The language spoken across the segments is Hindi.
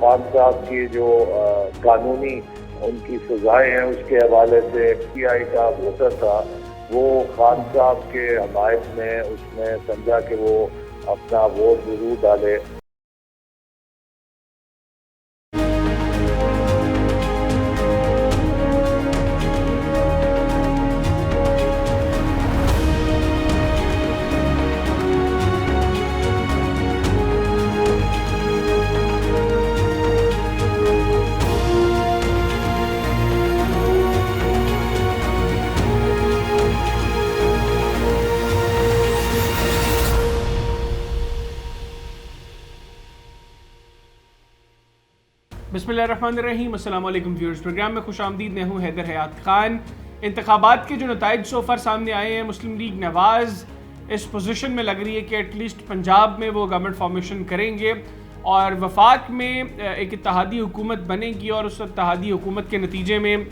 खान साहब की जो कानूनी उनकी सजाएं हैं उसके हवाले से PI का वोटर था, वो खान साहब के हमायत में उसने समझा कि वो अपना वोट जरूर डाले। बिस्मिल्लाहिर्रहमानिर्रहीम, अस्सलाम वालेकुम व्यूअर्स। प्रोग्राम में खुश आमदीद। मैं हूँ हैदर हयात खान। इंतखाबात के जो नताइज सोफर सामने आए हैं, मुस्लिम लीग नवाज़ इस पोजीशन में लग रही है कि एटलीस्ट पंजाब में वो गवर्नमेंट फॉर्मेशन करेंगे और वफाक में एक इत्तेहादी हुकूमत बनेगी और उस इत्तेहादी हुकूमत के नतीजे में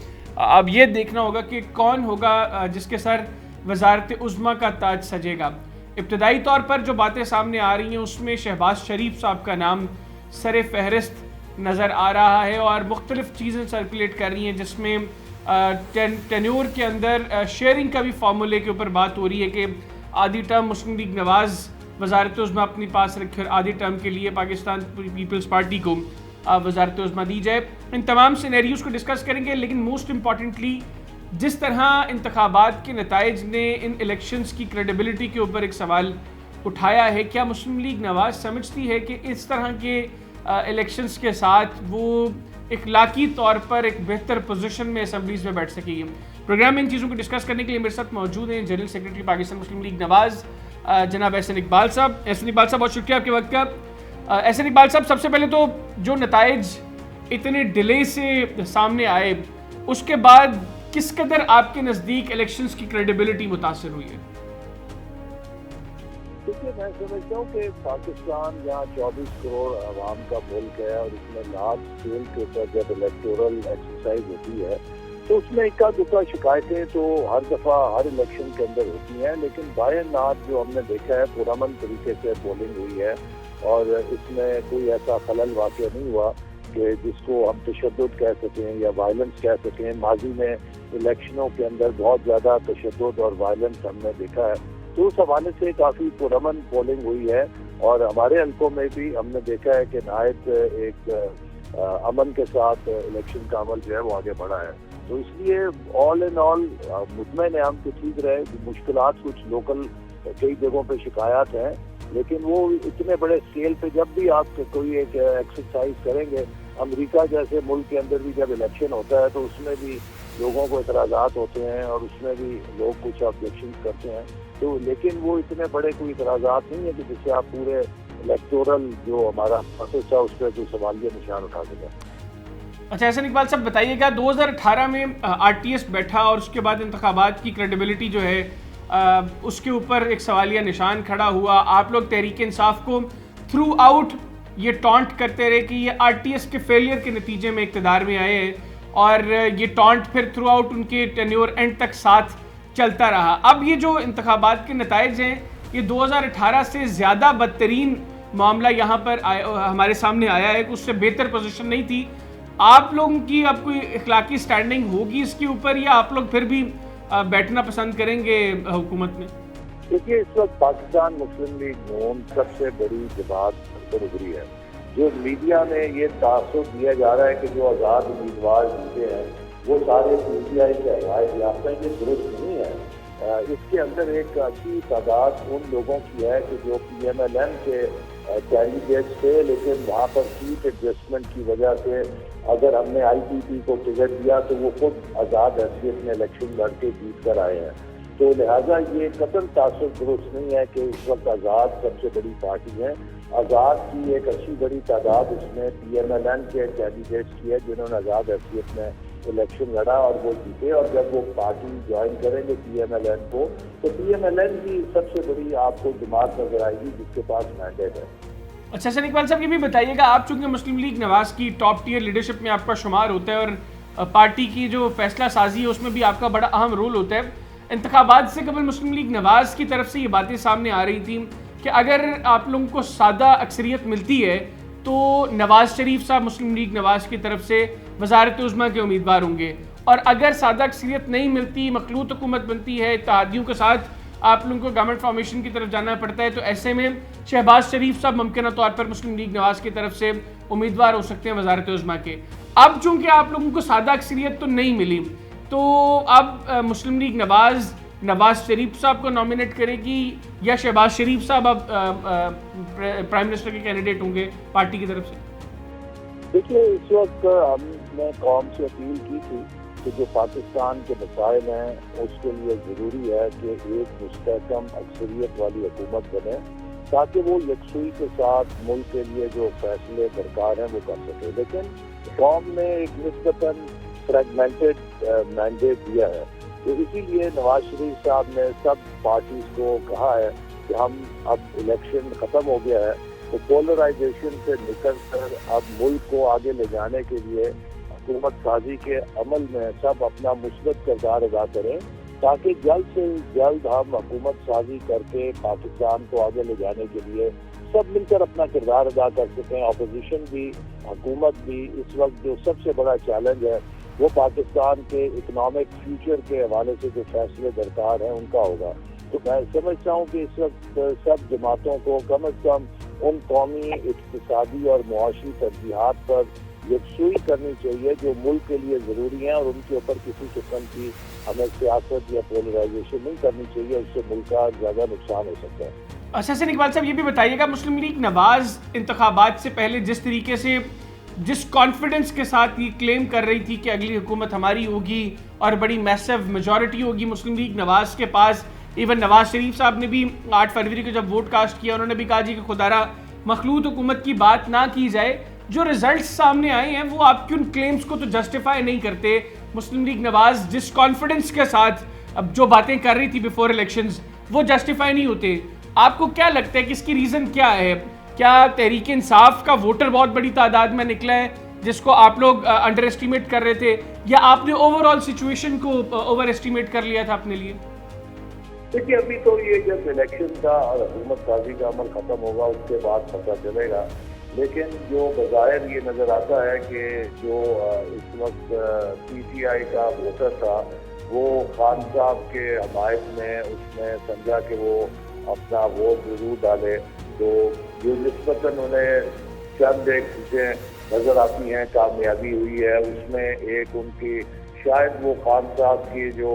अब ये देखना होगा कि कौन होगा जिसके सर वजारत उज़्मा का ताज सजेगा। इब्तदाई तौर पर जो बातें सामने आ रही हैं उसमें शहबाज शरीफ साहब का नाम सर फहरिस्त नज़र आ रहा है और मुख्तलिफ चीज़ें सर्कुलेट कर रही हैं, जिसमें टेन्योर के अंदर शेयरिंग का भी फार्मूले के ऊपर बात हो रही है कि आधी टर्म मुस्लिम लीग नवाज़ वजारत उज़्मा अपने पास रखे और आधी टर्म के लिए पाकिस्तान पीपल्स पार्टी को वजारत उज़्मा दी जाए। इन तमाम सिनेरियोज़ को डिस्कस करेंगे, लेकिन मोस्ट इम्पॉर्टेंटली जिस तरह इंतखाबात के नताइज ने इन इलेक्शंस की क्रेडिबिलिटी के ऊपर एक सवाल उठाया है, क्या मुस्लिम लीग नवाज़ समझती है कि इस तरह के इलेक्शंस के साथ वो इखलाकी तौर पर एक बेहतर पोजीशन में असम्बलीज में बैठ सकेगी? प्रोग्राम में इन चीज़ों को डिस्कस करने के लिए मेरे साथ मौजूद हैं जनरल सेक्रेटरी पाकिस्तान मुस्लिम लीग नवाज़ जनाब एहसन इकबाल साहब। एहसन इकबाल साहब, बहुत शुक्रिया आपके वक्त का। एहसन इकबाल साहब, सबसे पहले तो जो नताइज इतने डिले से सामने आए उसके बाद किस कदर आपके नज़दीक इलेक्शंस की क्रेडिबिलिटी मुतासर हुई है? देखिए, मैं समझता हूँ कि पाकिस्तान जहाँ 24 करोड़ आवाम का मुल्क है और इसमें लार्ज स्केल के ऊपर जब इलेक्टोरल एक्सरसाइज होती है तो उसमें इक्का दुक्का शिकायतें तो हर दफ़ा हर इलेक्शन के अंदर होती हैं, लेकिन बाय एंड लार्ज जो हमने देखा है पुरअमन तरीके से पोलिंग हुई है और इसमें कोई ऐसा खलल वाक़या नहीं हुआ कि जिसको हम तशद्दुद कह सकें या वायलेंस कह सकें। माजी में इलेक्शनों के अंदर बहुत ज़्यादा तशद्दुद और वायलेंस हमने देखा है, तो उस हवाले से काफ़ी पुरअमन पोलिंग हुई है और हमारे हल्कों में भी हमने देखा है कि नायत एक अमन के साथ इलेक्शन का अमल जो है वो आगे बढ़ा है। तो इसलिए ऑल इन ऑल मुतमईन हम तो ठीक रहे। मुश्किलात कुछ लोकल कई जगहों पे शिकायत हैं, लेकिन वो इतने बड़े स्केल पे जब भी आप कोई एक एक्सरसाइज करेंगे, अमेरिका जैसे मुल्क के अंदर भी जब इलेक्शन होता है तो उसमें भी लोगों को एतराज़ात होते हैं और उसमें भी लोग कुछ ऑब्जेक्शन करते हैं, तो लेकिन वो इतने बड़े कोई एतराज़ात नहीं है कि जिससे आप पूरे इलेक्टोरल जो हमारा प्रोसेस है उस पर जो सवालिया निशान उठा सकें। अच्छा, एहसन इकबाल साहब बताइएगा, 2018 में RTS बैठा और उसके बाद इंतखाबात की क्रेडिबिलिटी जो है उसके ऊपर एक सवालिया निशान खड़ा हुआ। आप लोग तहरीक इंसाफ को थ्रू आउट ये टॉन्ट करते रहे कि ये RTS के फेलियर के नतीजे में इक़्तिदार में आए हैं और ये टॉन्ट फिर थ्रू आउट उनके टेन्योर एंड तक साथ चलता रहा। अब ये जो इंतखाबात के नताइज हैं, ये 2018 से ज़्यादा बदतरीन मामला यहाँ पर हमारे सामने आया है, उससे बेहतर पोजीशन नहीं थी। आप लोगों की अब कोई इखलाकी स्टैंडिंग होगी इसके ऊपर या आप लोग फिर भी बैठना पसंद करेंगे हुकूमत में? देखिए, इस वक्त पाकिस्तान मुस्लिम लीग नून सबसे बड़ी जमात पर उभरी है। जो मीडिया में ये तासुर दिया जा रहा है कि जो आज़ाद उम्मीदवार जीते हैं वो सारे PTI के हदायत याफ्ता हैं, ये दुरुस्त नहीं है। इसके अंदर एक अच्छी तादाद उन लोगों की है कि जो PMLN के कैंडिडेट्स थे, लेकिन वहाँ पर सीट एडजस्टमेंट की वजह से अगर हमने IPP को टिकट दिया तो वो खुद आज़ाद हैसियत में इलेक्शन लड़ के जीत कर आए हैं। तो लिहाजा ये कतल तासुर दुरुस्त नहीं है कि इस वक्त आज़ाद सबसे बड़ी पार्टी है। आज़ाद की एक अच्छी बड़ी तादाद इसमें PMLN के कैंडिडेट्स की है जिन्होंने आज़ाद हैसियत में इलेक्शन लड़ा और वो जीते, और जब वो पार्टी ज्वाइन करेंगे PMLN को तो PMLN की सबसे बड़ी आपको जमात नजर आएगी जिसके पास मैंडेट है। अच्छा सर, इकबाल साहब ये भी बताइएगा, आप चूंकि मुस्लिम लीग नवाज़ की टॉप टियर लीडरशिप में आपका शुमार होता है और पार्टी की जो फैसला साजी है उसमें भी आपका बड़ा अहम रोल होता है। इंतखाबात से कबल मुस्लिम लीग नवाज़ की तरफ से ये बातें सामने आ रही थी कि अगर आप लोगों को सादा अक्सरियत मिलती है तो नवाज शरीफ साहब मुस्लिम लीग नवाज की तरफ से वजारत उज़्मा के उम्मीदवार होंगे, और अगर सादा अक्सरियत नहीं मिलती, मखलूत हुकूमत बनती है, इत्तेहादियों के साथ आप लोगों को गवर्नमेंट फॉर्मेशन की तरफ जाना पड़ता है, तो ऐसे में शहबाज शरीफ साहब मुमकिन तौर पर मुस्लिम लीग नवाज की तरफ से उम्मीदवार हो सकते हैं वजारत उज़्मा के। अब चूंकि आप लोगों को सादा अक्सरियत तो नहीं मिली, तो अब मुस्लिम लीग नवाज शरीफ साहब को नॉमिनेट करेगी या शहबाज शरीफ साहब अब प्राइम मिनिस्टर के कैंडिडेट होंगे पार्टी की तरफ से? देखिए, इस वक्त हमने कौम से अपील की थी कि जो पाकिस्तान के मसाइल हैं उसके लिए ज़रूरी है कि एक मुस्तहकम अक्सरियत वाली हुकूमत बने, ताकि वो यकसुई के साथ मुल्क के लिए जो फैसले दरकार हैं वो कर सके। लेकिन कौम ने एक निस्बतन फ्रेगमेंटेड मैंडेट दिया है, तो इसीलिए नवाज शरीफ साहब ने सब पार्टीज को कहा है कि हम अब इलेक्शन ख़त्म हो गया है, तो पोलराइजेशन से निकल कर अब मुल्क को आगे ले जाने के लिए हुकूमत साजी के अमल में सब अपना मुस्बत किरदार अदा करें, ताकि जल्द से जल्द हम हुकूमत साजी करके पाकिस्तान को आगे ले जाने के लिए सब मिलकर अपना किरदार अदा कर सकें। अपोजिशन भी, हुकूमत भी। इस वक्त जो सबसे बड़ा चैलेंज है वो पाकिस्तान के इकनॉमिक फ्यूचर के हवाले से जो फैसले दरकार हैं उनका होगा। तो मैं समझता हूँ कि इस वक्त सब जमातों को कम अज़ कम उन कौमी, इक़्तिसादी और मुआशी तरजीहात पर यकसुई करनी चाहिए जो मुल्क के लिए ज़रूरी हैं, और उनके ऊपर किसी किस्म की हमें सियासत या पोलराइजेशन नहीं करनी चाहिए, उससे मुल्क का ज़्यादा नुकसान हो सकता है। अच्छा सर, इकबाल साहब ये भी बताइएगा, मुस्लिम लीग नवाज इंतखाबात से पहले जिस तरीके से, जिस कॉन्फिडेंस के साथ ये क्लेम कर रही थी कि अगली हुकूमत हमारी होगी और बड़ी मैसिव मेजॉरिटी होगी मुस्लिम लीग नवाज के पास, इवन नवाज शरीफ साहब ने भी 8 फरवरी को जब वोट कास्ट किया उन्होंने भी कहा जी कि खुदारा मखलूत हुकूमत की बात ना की जाए। जो रिजल्ट सामने आए हैं वो आपके उन क्लेम्स को तो जस्टिफाई नहीं करते। मुस्लिम लीग नवाज जिस कॉन्फिडेंस के साथ अब जो बातें कर रही थी बिफोर इलेक्शंस, वो जस्टिफाई नहीं होते। आपको क्या लगता है कि इसकी रीज़न क्या है? क्या तहरीक इंसाफ का वोटर बहुत बड़ी तादाद में निकला है जिसको आप लोग अंडर एस्टिमेट कर रहे थे, या आपने ओवरऑल सिचुएशन को ओवर एस्टिमेट कर लिया था अपने लिए? देखिए, अभी तो ये जब इलेक्शन का और हुकूमत साजी का अमल ख़त्म होगा उसके बाद पता चलेगा। लेकिन जो बज़ाहिर ये नज़र आता है कि जो इस वक्त PTI का वोटर था वो खान साहब के हमायत में उसने समझा कि वो अपना वोट जरूर डाले, तो जो निस्बतन उन्हें चंद एक चीज़ें नज़र आती हैं कामयाबी हुई है। उसमें एक उनकी शायद वो खान साहब की जो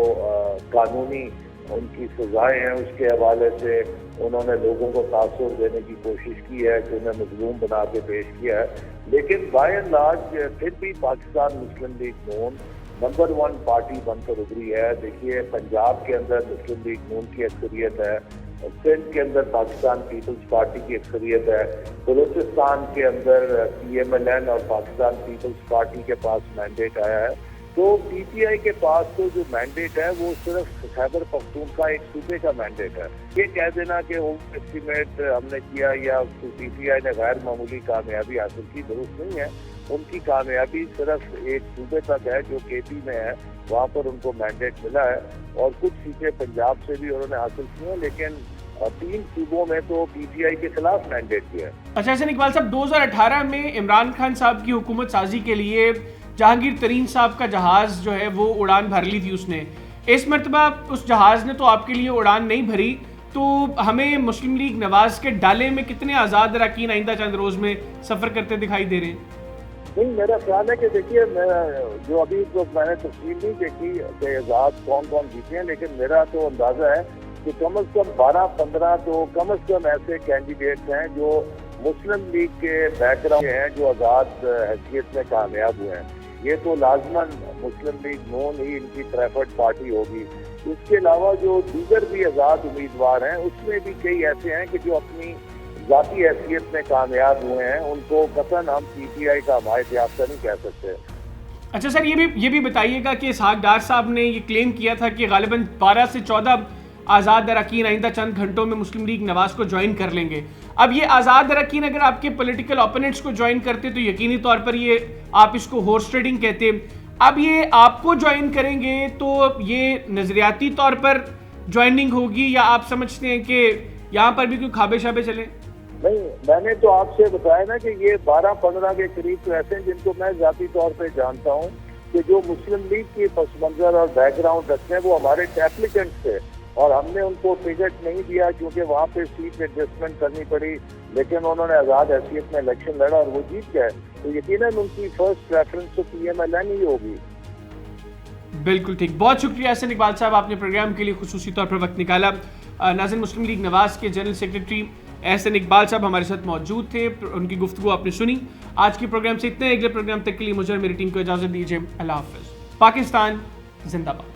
कानूनी उनकी सजाएं हैं उसके हवाले से उन्होंने लोगों को तासुर देने की कोशिश की है कि उन्हें मजलूम बना के पेश किया है। लेकिन बाय एंड लार्ज फिर भी पाकिस्तान मुस्लिम लीग नून नंबर 1 पार्टी बनकर उभरी है। देखिए, पंजाब के अंदर मुस्लिम लीग नून की अक्सरियत है, सिंध के अंदर पाकिस्तान पीपल्स पार्टी की अक्सरियत है, बलूचिस्तान के अंदर PMLN और पाकिस्तान पीपल्स पार्टी के पास मैंडेट आया है। तो PTI के पास तो जो मैंडेट है वो सिर्फ खैबर पख्तूनख्वा एक सूबे का मैंडेट है। ये कह देना कि ओवर एस्टिमेट हमने किया या PTI ने गैर मामूली कामयाबी हासिल की, दुरुस्त नहीं है। उनकी कामयाबी सिर्फ एक सूबे तक है जो KP में है, वहाँ पर उनको मैंडेट मिला है, और कुछ सीटें पंजाब से भी उन्होंने हासिल की हैं, लेकिन 3 सूबों में तो PTI के खिलाफ मैंडेट दिया है। अच्छा ऐसे इकबाल साहब, 2018 में इमरान खान साहब की हुकूमत साजी के लिए जहांगीर तरीन साहब का जहाज़ जो है वो उड़ान भर ली थी उसने। इस मरतबा उस जहाज़ ने तो आपके लिए उड़ान नहीं भरी, तो हमें मुस्लिम लीग नवाज के डाले में कितने आज़ाद अरकान आइंदा चंद रोज़ में सफ़र करते दिखाई दे रहे हैं? नहीं, मेरा ख्याल है कि देखिए, मैं जो अभी तो मैंने तस्वीर नहीं देखी कि आज़ाद कौन कौन जीते हैं, लेकिन मेरा तो अंदाज़ा है कि कम अज़ कम 12-15 तो कम अज़ कम ऐसे कैंडिडेट्स हैं जो मुस्लिम लीग के बैकग्राउंड हैं जो आज़ाद हैसियत में कामयाब हुए हैं। ये तो लाजमन मुस्लिम लीग नून ही इनकी प्रेफर्ड पार्टी होगी। इसके अलावा जो दीगर भी आज़ाद उम्मीदवार हैं उसमें भी कई ऐसे हैं कि जो अपनी ज़ाती हैसियत में कामयाब हुए हैं, उनको कतन हम PTI का हमायत याफ्ता नहीं कह सकते। अच्छा सर, ये भी बताइएगा कि इसहाक डार साहब ने ये क्लेम किया था कि गालिबन 12 से 14 आज़ाद अरकान आइंदा चंद घंटों में मुस्लिम लीग नवाज को ज्वाइन कर लेंगे। अब ये आज़ाद अरकान अगर आपके पॉलिटिकल ओपोनेंट्स को ज्वाइन करते तो यकीनी तौर पर ये आप इसको हॉर्स ट्रेडिंग कहते। अब ये आपको ज्वाइन करेंगे तो ये नज़रियाती तौर पर ज्वाइनिंग होगी, या आप समझते हैं कि यहाँ पर भी कोई खाबे शाबे चले? नहीं, मैंने तो आपसे बताया ना कि ये 12-15 के करीब तो ऐसे हैं जिनको मैं जाती तौर पे जानता हूँ कि जो मुस्लिम लीग की पस मंजर और बैकग्राउंड रखते हैं वो हमारे एप्लीकेंट थे और हमने उनको टिकट नहीं दिया क्योंकि वहाँ पे सीट एडजस्टमेंट करनी पड़ी, लेकिन उन्होंने आज़ाद हैसियत में इलेक्शन लड़ा और वो जीत गए, तो यकीनन उनकी फर्स्ट प्रेफरेंस तो PMLN ही होगी। बिल्कुल ठीक, बहुत शुक्रिया एहसन इकबाल साहब, आपने प्रोग्राम के लिए खुसूसी तौर पर वक्त निकाला। नाज़रीन, मुस्लिम लीग नवाज के जनरल सेक्रेटरी एहसन इकबाल साहब हमारे साथ मौजूद थे, उनकी गुफ्तगू आपने सुनी। आज के प्रोग्राम से इतने, अगले प्रोग्राम तक के लिए मुझे और मेरी टीम को इजाज़त दीजिए। अल्लाह हाफ़िज़। पाकिस्तान जिंदाबाद।